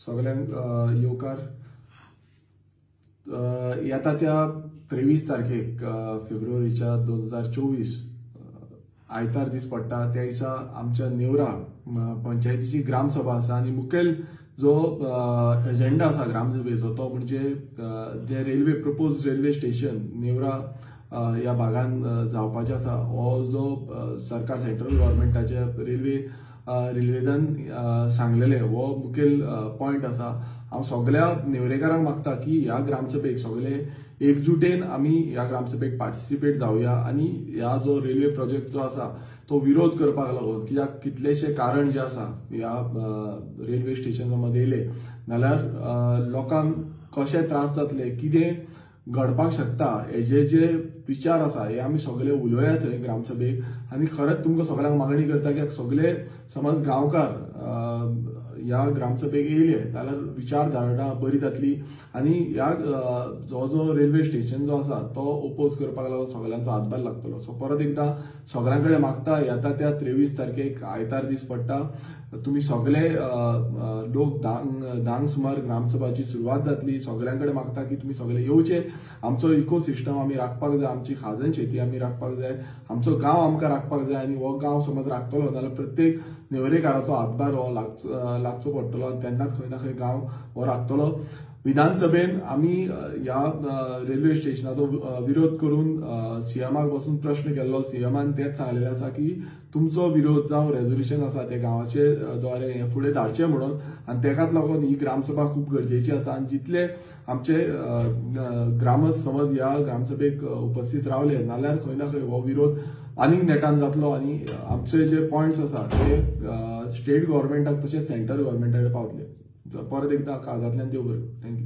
सगळ्यांक येवकार येता त्या 23 तारखेक फेब्रुवारीच्या 2024 आयतार दीस पडटा। त्या दिसा आमच्या नेवरा पंचायतीची ग्रामसभा आसा आणि मुखेल जो एजेंडा आसा ग्रामसभेचो तो म्हणजे जे रेल्वे प्रपोज रेल्वे स्टेशन नेवरा ह्या भागान जावपाचे आसा। हो जो सरकार सेंट्रल गव्हर्नमेंटाचे रेल्वेदान सांगलेले हो मुखेल पॉइंट आसा। हांव सगळ्या नेवरेकारांक मागता की ह्या ग्रामसभेक सगळे एकजुटेन आमी ह्या ग्रामसभेक पार्टिसिपेट जावया आणि ह्या जो रेल्वे प्रोजेक्ट जो आसा तो विरोध करपाक लागून कित्याक कितलेशे कारण जे आसा ह्या रेल्वे स्टेशना मध्ये येयले नाल्यार लोकांक कशे त्रास जातले कितें घडपाक शकता हेजे जे विचार आसा हे आमी सगळे उलोवया थंय ग्रामसभेक। आणि खरंच तुमकां सगळ्यांक मागणी करता की सगळे समज गांवकार ह्या ग्रामसभेक येयले जाल्यार विचारधारणा बरी जातली आणि ह्या जो रेल्वे स्टेशन जो आसा तो ओपोज करपाक लागून सगळ्यांचो हातभार लागतलो। सो परत एकदा सगळ्यांकडे मागता येता त्या 23 तारखेक आयतार दीस पडटा तुम्ही सगळे लोक धांक सुमार ग्रामसभाची सुरवात जातली। सगळ्यांकडे मागता की तुम्ही सगळे येवचे। आमचो इकोसिस्टम आमी राखपाक जाय, आमची खाजन शेती आमी राखपाक जाय, आमचो गांव आमकां राखपाक जाय आणि हो गांव समज राखतलो जाल्यार प्रत्येक नेवरेकाराचो हातभार हो लागचो पडटलो आणि तेन्नाच खंय ना खंय गांव हो राखतलो। विधानसभेन आमी ह्या रेल्वे स्टेशनाचो विरोध करून सीएमाक बसून प्रश्न केल्लो। सीएमान तेच सांगलेले आसा की तुमचो विरोध जावं रेझोल्युशन आसा ते गांवाचे द्वारे हे फुडें धाडचे म्हणून आणि तेकाच लागून ही ग्रामसभा खूप गरजेची आसा। आणि जितले आमचे ग्रामस्थ समज ह्या ग्रामसभेक उपस्थित रावले नाल्यार खंय ना खंय हो विरोध आनीक नेटान जातलो आणि आमचे जे पॉइंट्स आसा ते स्टेट गव्हर्नमेंटाक तशेंच सेंट्रल गव्हर्नमेंटाकडे पावतले। परत एकदा काळजांतल्यान देव बरें। थँक्यू।